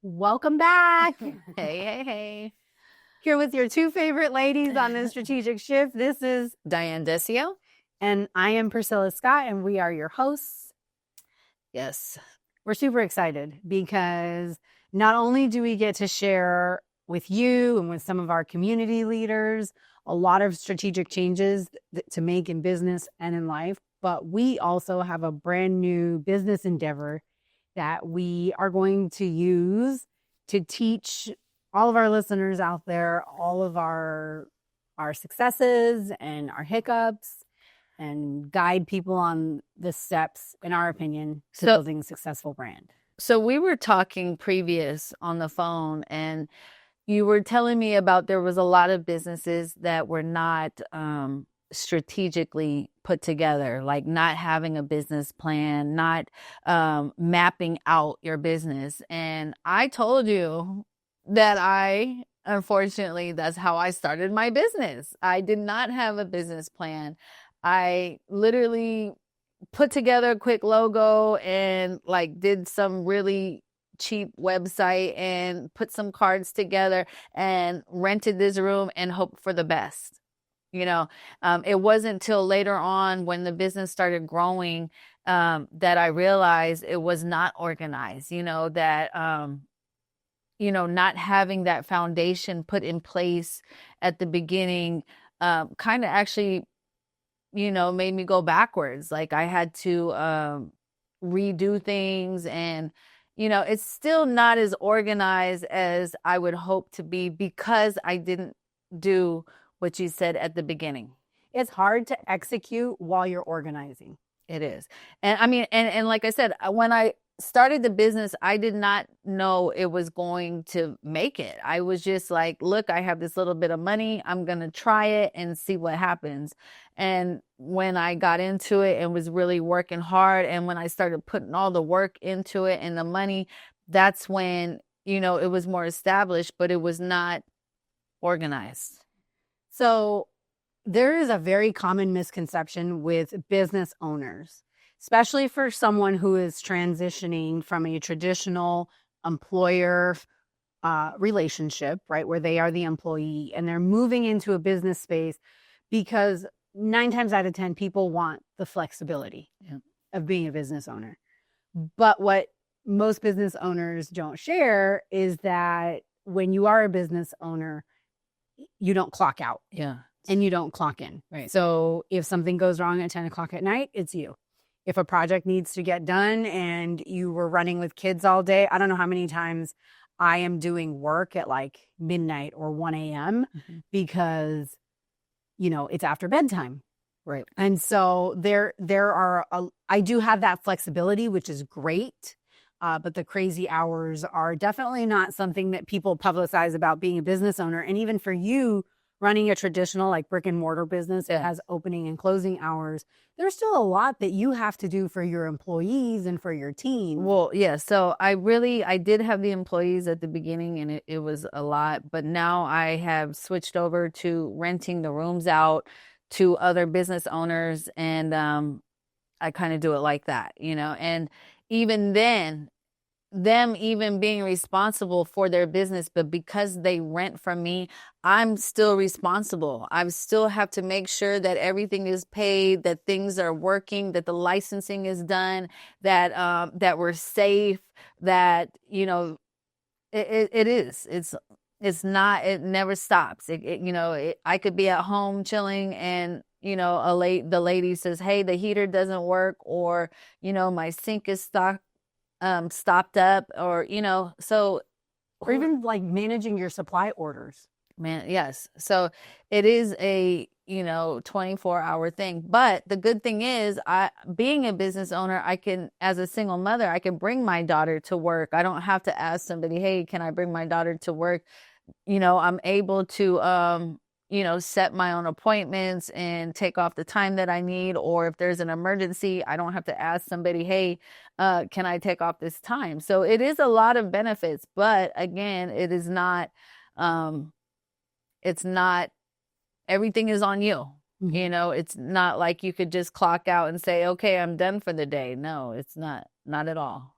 Welcome back. Hey. Here with your two favorite ladies on this strategic shift. This is Diane, Desio. and I am Priscilla Scott, and we are your hosts. Yes. We're super excited because not only do we get to share with you and with some of our community leaders a lot of strategic changes to make in business and in life, but we also have a brand new business endeavor that we are going to use to teach all of our listeners out there all of our successes and our hiccups and guide people on the steps, in our opinion, to building a successful brand. So we were talking previous on the phone, and you were telling me about there was a lot of businesses that were not strategically put together, like not having a business plan, not mapping out your business. And I told you that unfortunately, that's how I started my business. I did not have a business plan. I literally put together a quick logo and like did some really cheap website and put some cards together and rented this room and hoped for the best. It wasn't until later on when the business started growing that I realized it was not organized, not having that foundation put in place at the beginning kind of actually, made me go backwards. Like I had to redo things, and it's still not as organized as I would hope to be because I didn't do what you said at the beginning. It's hard to execute while you're organizing. It is. And I mean, and like I said, when I started the business, I did not know it was going to make it. I was just like, look, I have this little bit of money. I'm going to try it and see what happens. And when I got into it and was really working hard, and when I started putting all the work into it and the money, that's when, it was more established, but it was not organized. So there is a very common misconception with business owners, especially for someone who is transitioning from a traditional employer relationship, right, where they are the employee and they're moving into a business space, because 9 times out of 10 people want the flexibility of being a business owner. But what most business owners don't share is that when you are a business owner, you don't clock out. Yeah. And you don't clock in. Right. So if something goes wrong at 10 o'clock at night, it's you. If a project needs to get done and you were running with kids all day, I don't know how many times I am doing work at like midnight or 1 a.m. because, it's after bedtime. Right. And so I do have that flexibility, which is great. But the crazy hours are definitely not something that people publicize about being a business owner. And even for you, running a traditional like brick and mortar business that has opening and closing hours, there's still a lot that you have to do for your employees and for your team. Well, yeah. So I did have the employees at the beginning, and it was a lot, but now I have switched over to renting the rooms out to other business owners. And I kind of do it like that, and even then, them even being responsible for their business, but because they rent from me, I'm still responsible. I still have to make sure that everything is paid, that things are working, that the licensing is done, that we're safe, that, it's not, it never stops. I could be at home chilling and, the lady says, hey, the heater doesn't work, or, my sink is stopped up, or or even like managing your supply orders. Yes. So it is a 24-hour thing, but the good thing is, being a business owner, I can, as a single mother, I can bring my daughter to work. I don't have to ask somebody, hey, can I bring my daughter to work? I'm able to set my own appointments and take off the time that I need. Or if there's an emergency, I don't have to ask somebody, hey, can I take off this time? So it is a lot of benefits, but again, it is not, it's not, everything is on you. It's not like you could just clock out and say, okay, I'm done for the day. No, it's not at all.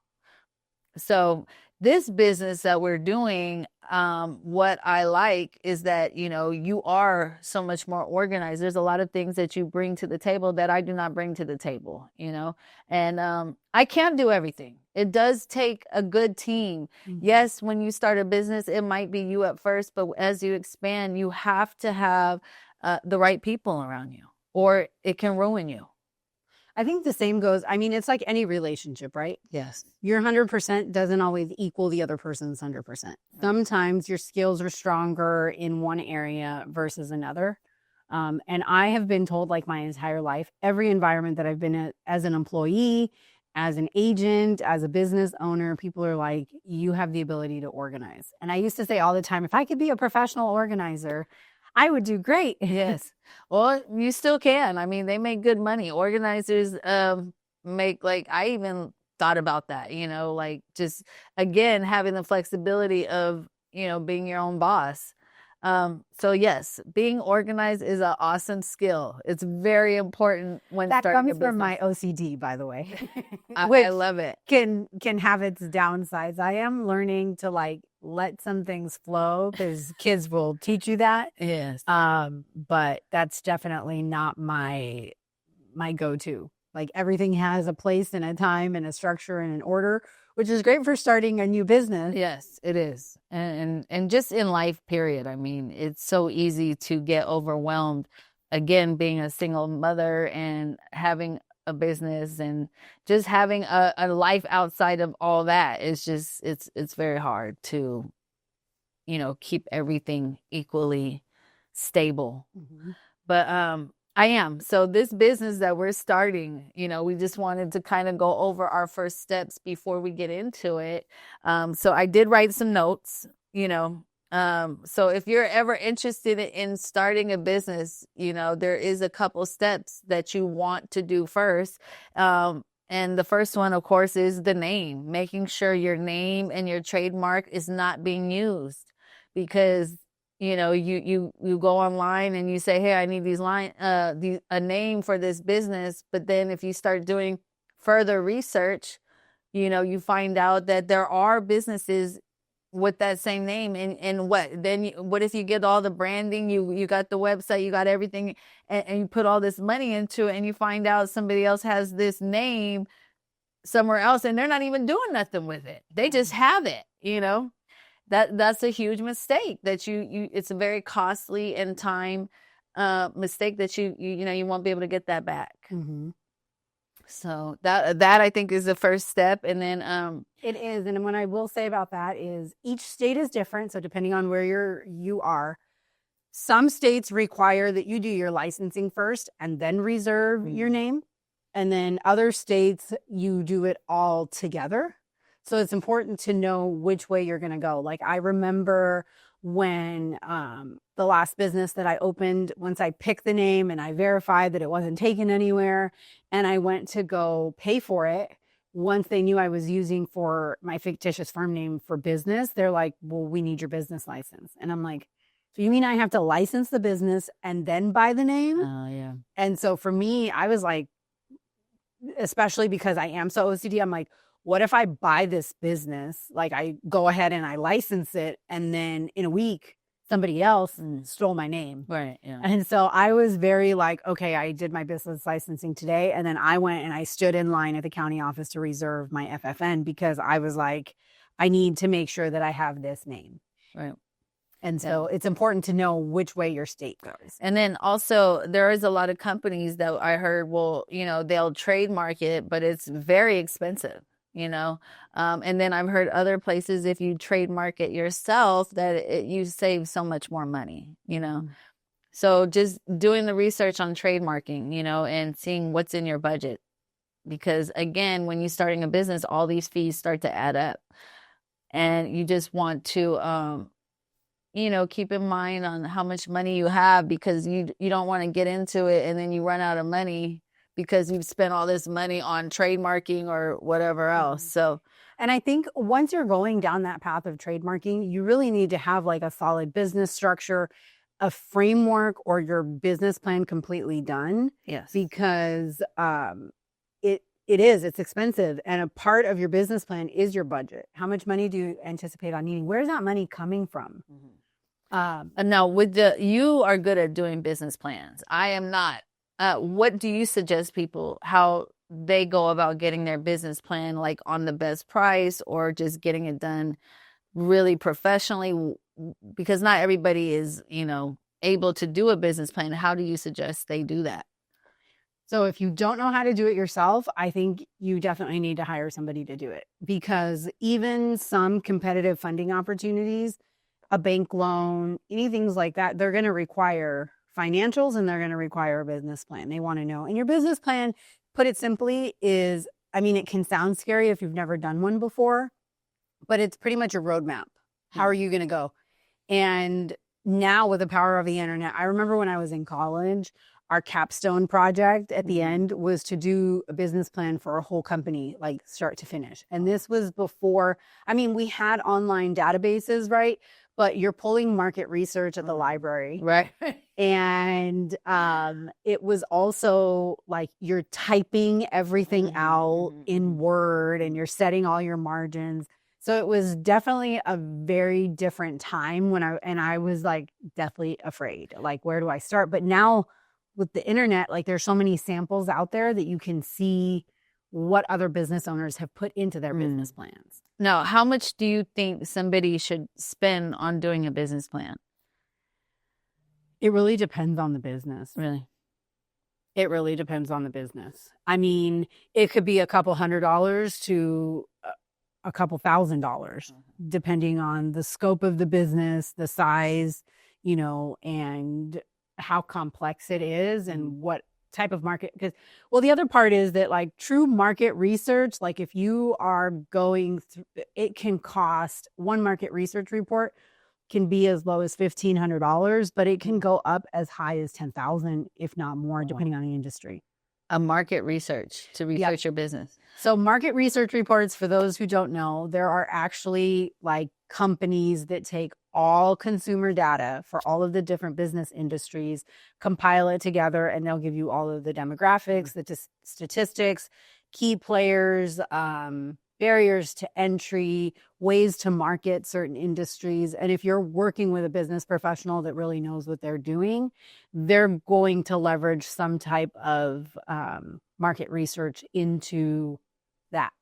So this business that we're doing, what I like is that, you are so much more organized. There's a lot of things that you bring to the table that I do not bring to the table, and I can't do everything. It does take a good team. Mhm. Yes, when you start a business, it might be you at first, but as you expand, you have to have the right people around you, or it can ruin you. I think the same goes. I mean, it's like any relationship, right? Yes. Your 100% doesn't always equal the other person's 100%. Sometimes your skills are stronger in one area versus another. And I have been told, like, my entire life, every environment that I've been in as an employee, as an agent, as a business owner, people are like, you have the ability to organize. And I used to say all the time, if I could be a professional organizer, I would do great. Yes. Well, you still can. I mean, they make good money. Organizers make, like, I even thought about that, like, just again having the flexibility of, being your own boss. So yes, being organized is an awesome skill. It's very important when That starting a comes from my business. OCD, by the way, I which love it. can have its downsides. I am learning to, like, let some things flow because kids will teach you that. Yes. But that's definitely not my go-to. Like, everything has a place and a time and a structure and an order, which is great for starting a new business. Yes, it is. And just in life, period. I mean, it's so easy to get overwhelmed. Again, being a single mother and having a business and just having a life outside of all that is just, it's very hard to, keep everything equally stable. Mhm. But I am. So this business that we're starting, we just wanted to kind of go over our first steps before we get into it. So I did write some notes, so if you're ever interested in starting a business, there is a couple steps that you want to do first. And the first one, of course, is the name, making sure your name and your trademark is not being used, because you go online and you say, hey, I need a name for this business. But then if you start doing further research, you find out that there are businesses with that same name. And what if you get all the branding, you got the website, you got everything, and you put all this money into it, and you find out somebody else has this name somewhere else and they're not even doing nothing with it. They just have it, That's a huge mistake that it's a very costly and time mistake that you won't be able to get that back. Mm-hmm. So that I think is the first step. And then it is. And what I will say about that is each state is different. So depending on where you are, some states require that you do your licensing first and then reserve your name. And then other states, you do it all together. So it's important to know which way you're going to go. Like, I remember when the last business that I opened, once I picked the name and I verified that it wasn't taken anywhere, and I went to go pay for it, once they knew I was using for my fictitious firm name for business, they're like, well, we need your business license. And I'm like, so you mean I have to license the business and then buy the name? Oh, yeah. And so for me, I was like, especially because I am so OCD, I'm like, what if I buy this business? Like, I go ahead and I license it, and then in a week, somebody else stole my name. Right. Yeah. And so I was very like, okay, I did my business licensing today. And then I went and I stood in line at the county office to reserve my FFN because I was like, I need to make sure that I have this name. Right. And so it's important to know which way your state goes. And then also there is a lot of companies that I heard they'll trademark it, but it's very expensive, and then I've heard other places, if you trademark it yourself, that you save so much more money, So just doing the research on trademarking, and seeing what's in your budget. Because again, when you're starting a business, all these fees start to add up, and you just want to, keep in mind on how much money you have, because you don't want to get into it and then you run out of money because you've spent all this money on trademarking or whatever else. So, and I think once you're going down that path of trademarking, you really need to have like a solid business structure, a framework, or your business plan completely done. Yes. Because It is. It's expensive. And a part of your business plan is your budget. How much money do you anticipate on needing? Where's that money coming from? And now you are good at doing business plans. I am not. What do you suggest people, how they go about getting their business plan, like on the best price or just getting it done really professionally? Because not everybody is, able to do a business plan. How do you suggest they do that? So if you don't know how to do it yourself, I think you definitely need to hire somebody to do it, because even some competitive funding opportunities, a bank loan, anything like that, they're going to require financials and they're going to require a business plan. They want to know. And your business plan, put it simply, is, it can sound scary if you've never done one before, but it's pretty much a roadmap. How are you going to go? And now with the power of the internet, I remember when I was in college, our capstone project at the end was to do a business plan for a whole company, like start to finish. And this was before, we had online databases, right? But you're pulling market research at the library. Right. And it was also like you're typing everything out in Word and you're setting all your margins. So it was definitely a very different time when I was like deathly afraid, like, where do I start? But now with the internet, like, there's so many samples out there that you can see what other business owners have put into their business plans. Now, how much do you think somebody should spend on doing a business plan? It really depends on the business. Really? It really depends on the business. It could be a couple $100 to a couple $1,000, depending on the scope of the business, the size, and how complex it is and what type of market. Because, the other part is that, like, true market research, like, if you are going through, it can cost, one market research report can be as low as $1,500, but it can go up as high as $10,000, if not more, depending on the industry. A market research to research your business. So market research reports, for those who don't know, there are actually like companies that take all consumer data for all of the different business industries, compile it together, and they'll give you all of the demographics, the statistics, key players, barriers to entry, ways to market certain industries. And if you're working with a business professional that really knows what they're doing, they're going to leverage some type of market research into that,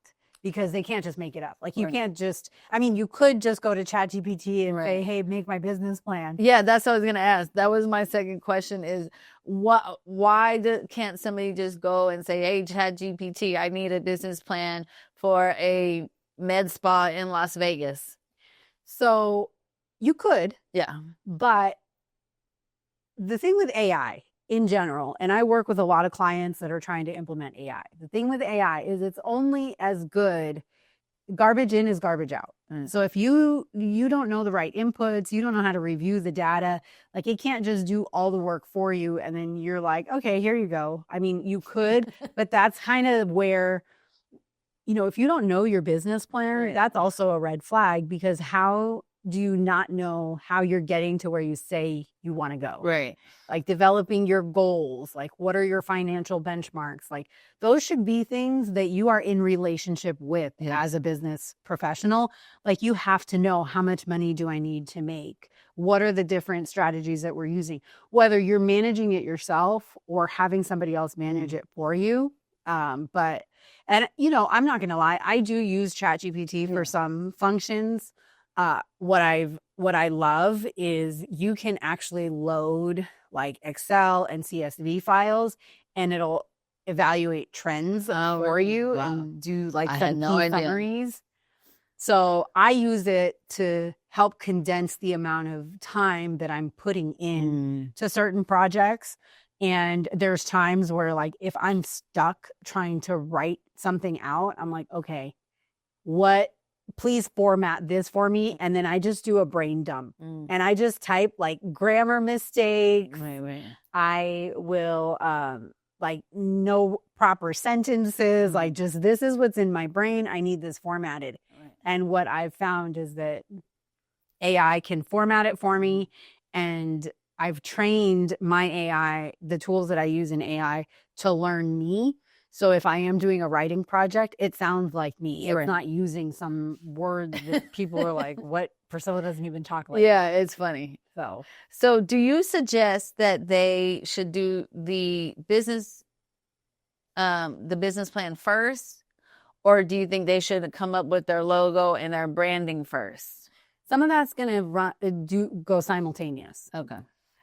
because they can't just make it up. Like, you can't just, you could just go to ChatGPT and say, hey, make my business plan. Yeah, that's what I was going to ask. That was my second question, is why can't somebody just go and say, hey, ChatGPT, I need a business plan for a med spa in Las Vegas? So you could. Yeah. But the thing with AI in general, and I work with a lot of clients that are trying to implement AI. The thing with AI is it's only as good, garbage in is garbage out. So if you don't know the right inputs, you don't know how to review the data, like, it can't just do all the work for you. And then you're like, okay, here you go. You could, but that's kind of where, if you don't know your business plan, that's also a red flag, because how do you not know how you're getting to where you say you want to go? Right. Like, developing your goals, like, what are your financial benchmarks? Like, those should be things that you are in relationship with as a business professional. Like, you have to know, how much money do I need to make? What are the different strategies that we're using? Whether you're managing it yourself or having somebody else manage it for you. I'm not going to lie, I do use ChatGPT for some functions. What I love is you can actually load like Excel and CSV files, and it'll evaluate trends for you and do like some key summaries. So I use it to help condense the amount of time that I'm putting in to certain projects. And there's times where, like, if I'm stuck trying to write something out, I'm like, okay, please format this for me. And then I just do a brain dump and I just type like grammar mistakes. Right. I will, like, no proper sentences, like, just, this is what's in my brain. I need this formatted. Right. And what I've found is that AI can format it for me, and I've trained my AI, the tools that I use in AI, to learn me. So if I am doing a writing project, it sounds like me. It's Right. not using some words that people are like, what? Priscilla doesn't even talk like Yeah, it's funny. that. So do you suggest that they should do the business plan first, or do you think they should come up with their logo and their branding first? Some of that's going to go simultaneous. Okay.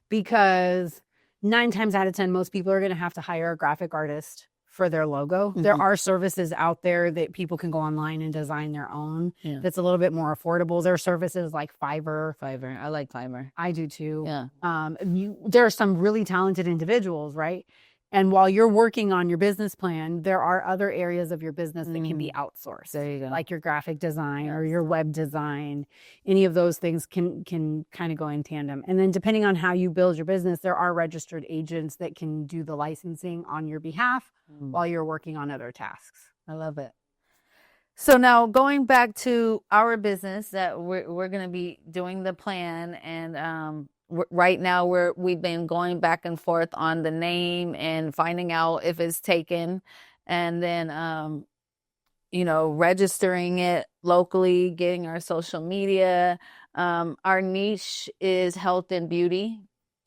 Because 9 times out of 10, most people are going to have to hire a graphic artist for their logo. Mm-hmm. There are services out there that people can go online and design their own. Yeah. That's a little bit more affordable. There are services like Fiverr. I like Fiverr. I do too. Yeah. There are some really talented individuals, right? And while you're working on your business plan, there are other areas of your business that can be outsourced. There you go. Like your graphic design or your web design. Any of those things can kind of go in tandem. And then depending on how you build your business, there are registered agents that can do the licensing on your behalf while you're working on other tasks. I love it. So now going back to our business that we're going to be doing the plan, and right now we've been going back and forth on the name and finding out if it's taken, and then registering it locally, getting our social media. Our niche is health and beauty.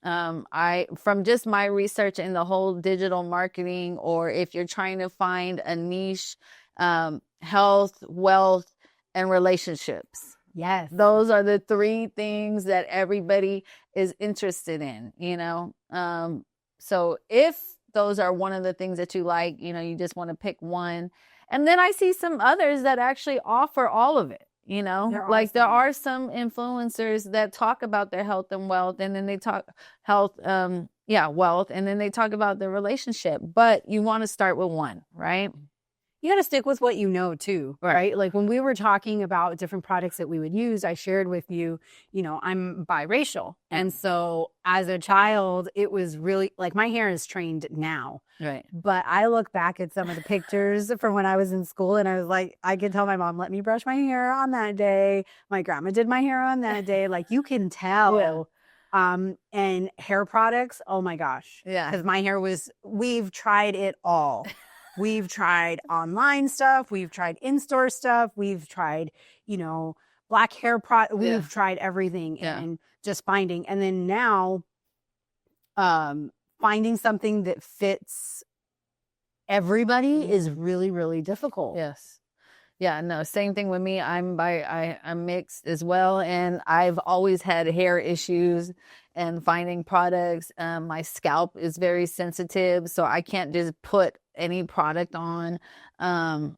From just my research in the whole digital marketing, or if you're trying to find a niche, health, wealth, and relationships. Yes. Those are the 3 things that everybody is interested in, So if those are one of the things that you like, you just want to pick one. And then I see some others that actually offer all of it, like there are some influencers that talk about their health and wealth, and then they talk wealth, and then they talk about the relationship, but you want to start with one, right? You got to stick with what you know too, right? Like when we were talking about different products that we would use, I shared with you, I'm biracial. And so as a child, it was really like my hair is trained now. Right. But I look back at some of the pictures from when I was in school and I was like, I could tell my mom, let me brush my hair on that day. My grandma did my hair on that day. Like you can tell. Yeah. And hair products, oh my gosh. Yeah. Because my hair we've tried it all. We've tried online stuff. We've tried in-store stuff. We've tried, black hair we've tried everything and just finding. And then now, finding something that fits everybody is really, really difficult. Yes. Yeah, no, same thing with me. I'm mixed as well. And I've always had hair issues and finding products. My scalp is very sensitive, so I can't just put any product on. And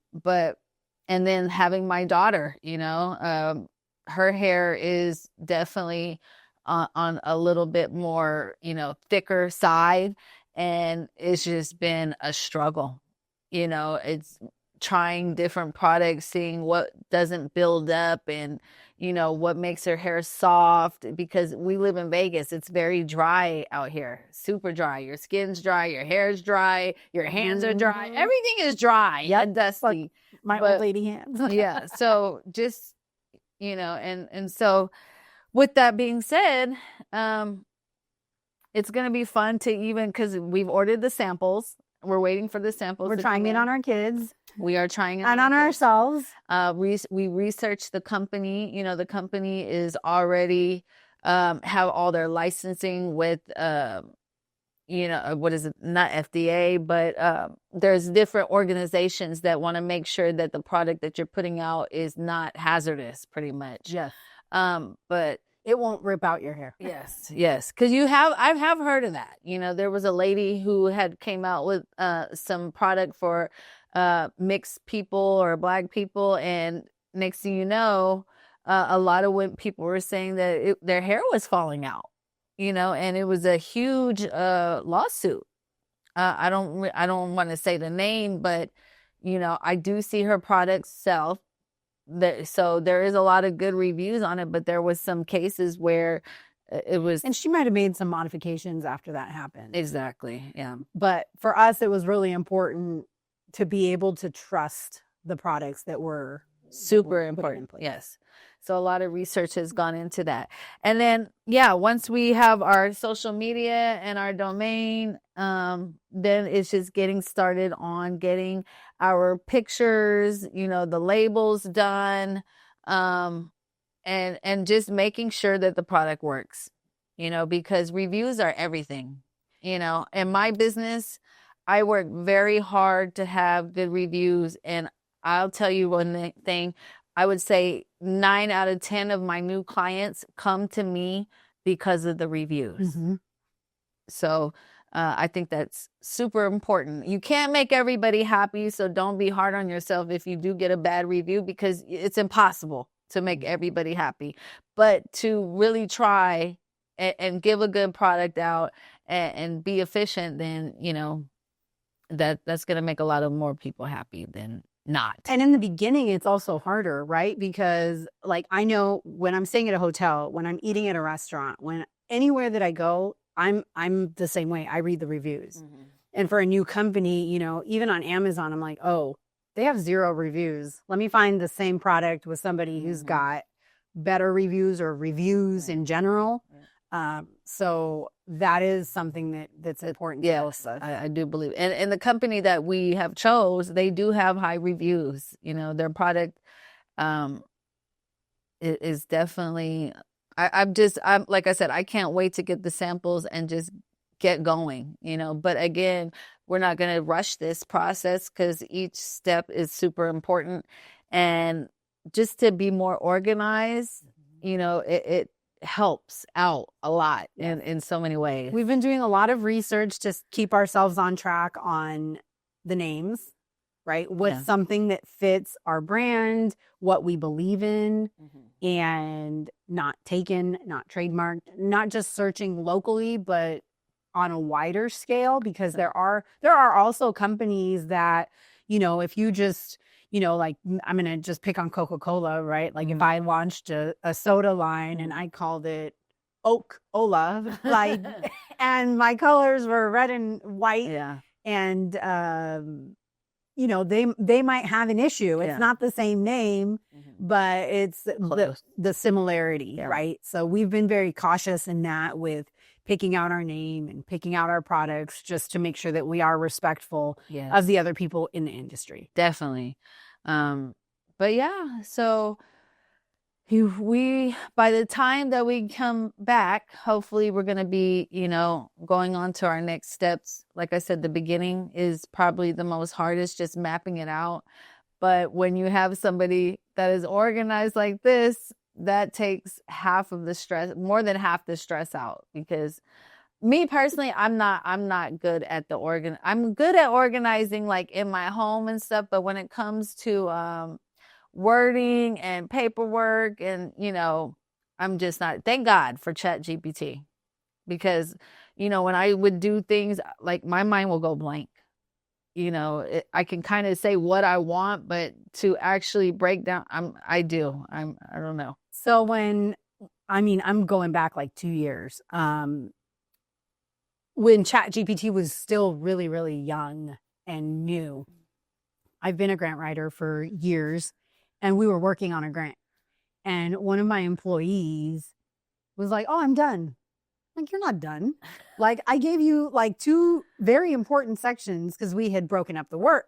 then having my daughter, her hair is definitely on a little bit more, thicker side. And it's just been a struggle. It's trying different products, seeing what doesn't build up and, what makes her hair soft, because we live in Vegas. It's very dry out here, super dry. Your skin's dry, your hair's dry, your hands are dry. Everything is dry and dusty. My old lady hands. Yeah. So just, and so with that being said, it's going to be fun to because we've ordered the samples. We're waiting for the samples. We're trying it on our kids. We are trying it and on ourselves. We researched the company. The company is already have all their licensing with what is it? Not FDA, but there's different organizations that want to make sure that the product that you're putting out is not hazardous, pretty much. Yes. But it won't rip out your hair. Yes. Because I have heard of that. There was a lady who had came out with some product for mixed people or black people, and next thing you know, a lot of people were saying that their hair was falling out. And it was a huge lawsuit. I don't want to say the name, but I do see her products sell. So there is a lot of good reviews on it, but there was some cases where it was, and she might have made some modifications after that happened. Exactly. Yeah. But for us, it was really important to be able to trust the products that were super important. Yes. So a lot of research has gone into that. And then, once we have our social media and our domain, then it's just getting started on getting our pictures, the labels done, and just making sure that the product works, because reviews are everything. In my business, I work very hard to have good reviews. And I'll tell you one thing, I would say 9 out of 10 of my new clients come to me because of the reviews. Mm-hmm. So I think that's super important. You can't make everybody happy, so don't be hard on yourself if you do get a bad review, because it's impossible to make everybody happy. But to really try and give a good product out and be efficient, then, that's going to make a lot of more people happy than not. And in the beginning, it's also harder, right? Because like, I know when I'm staying at a hotel, when I'm eating at a restaurant, when anywhere that I go, I'm the same way. I read the reviews. Mm-hmm. And for a new company, even on Amazon, I'm like, oh, they have 0 reviews. Let me find the same product with somebody who's got better reviews or reviews in general. So that is something that's important. Yes, I do believe. And the company that we have chose, they do have high reviews. Their product is definitely, I'm like I said, I can't wait to get the samples and just get going, but again, we're not going to rush this process because each step is super important. And just to be more organized, it helps out a lot in so many ways. We've been doing a lot of research to keep ourselves on track on the names, right? What's something that fits our brand, what we believe in, and not taken, not trademarked, not just searching locally, but on a wider scale, because there are also companies that, if you just, like, I'm going to just pick on Coca-Cola, right? Like if I launched a soda line and I called it Oak-Ola, like, and my colors were red and white, and, they might have an issue. It's not the same name, but it's the similarity, right? So we've been very cautious in that with picking out our name and picking out our products, just to make sure that we are respectful of the other people in the industry. Definitely. But so by the time that we come back, hopefully we're going to be, going on to our next steps. Like I said, the beginning is probably the most hardest, just mapping it out. But when you have somebody that is organized like this, that takes half of the stress, more than half the stress out. Because me personally, I'm not good at I'm good at organizing like in my home and stuff, but when it comes to wording and paperwork and I'm just not. Thank God for ChatGPT, because when I would do things, like my mind will go blank. I can kind of say what I want, but to actually break down, I don't know. So I'm going back like 2 years. When ChatGPT was still really, really young and new, I've been a grant writer for years, and we were working on a grant. And one of my employees was like, "Oh, I'm done." Like, you're not done. Like, I gave you like 2 very important sections because we had broken up the work.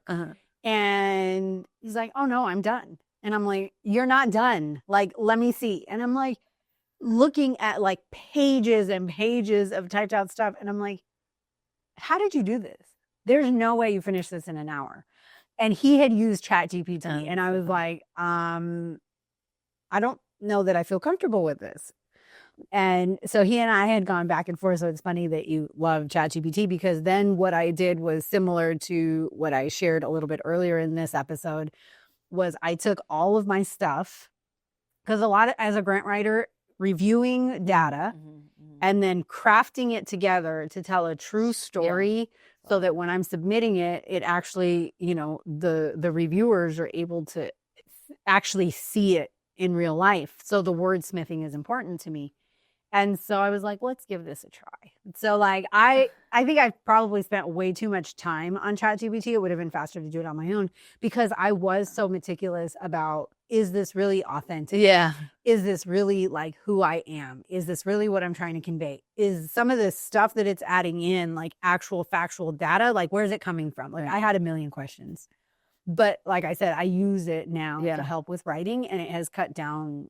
And he's like, "Oh no, I'm done." And I'm like, "You're not done. Like, let me see." And I'm like looking at like pages and pages of typed out stuff. And I'm like, "How did you do this? There's no way you finished this in an hour." And he had used ChatGPT. And I was like, I don't know that I feel comfortable with this. And so he and I had gone back and forth. So it's funny that you love ChatGPT, because then what I did was similar to what I shared a little bit earlier in this episode. Was I took all of my stuff, because as a grant writer, reviewing data and then crafting it together to tell a true story, so that when I'm submitting it, it actually, the reviewers are able to actually see it in real life. So the wordsmithing is important to me. And so I was like, let's give this a try. So like, I think I probably spent way too much time on ChatGPT. It would have been faster to do it on my own, because I was so meticulous about is this really authentic? Yeah. Is this really like who I am? Is this really what I'm trying to convey? Is some of this stuff that it's adding in like actual factual data? Like, where's it coming from? Like, I had a million questions, but like I said, I use it now to help with writing, and it has cut down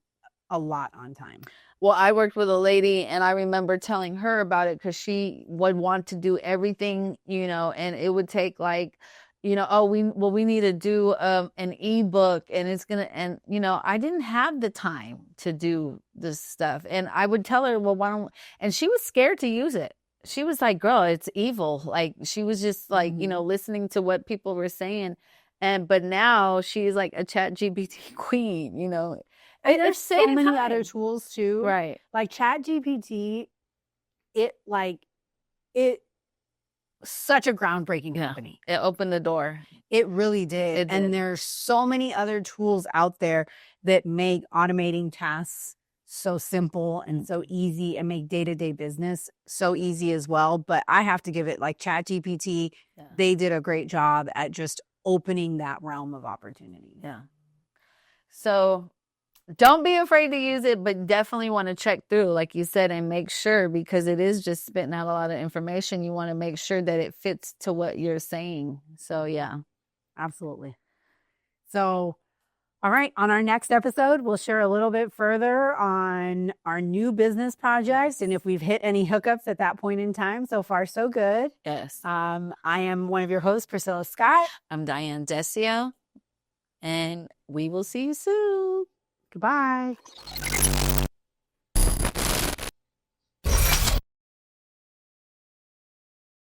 a lot on time. Well, I worked with a lady, and I remember telling her about it because she would want to do everything, you know, and it would take like, you know, oh, we need to do an ebook, and it's gonna, and you know, I didn't have the time to do this stuff, and I would tell her, well, why don't? And she was scared to use it. She was like, girl, it's evil. Like she was just like, you know, listening to what people were saying, but now she's like a ChatGPT queen, you know. And there's so many other tools too. Right. Like ChatGPT, it such a groundbreaking company. It opened the door. It really did. And there's so many other tools out there that make automating tasks so simple and so easy, and make day-to-day business so easy as well. But I have to give it, like ChatGPT, they did a great job at just opening that realm of opportunity. Yeah. So don't be afraid to use it, but definitely want to check through, like you said, and make sure, because it is just spitting out a lot of information. You want to make sure that it fits to what you're saying. So, yeah. Absolutely. So, all right. On our next episode, we'll share a little bit further on our new business projects and if we've hit any hookups at that point in time. So far, so good. Yes. I am one of your hosts, Priscilla Scott. I'm Diane Desio, and we will see you soon. Goodbye.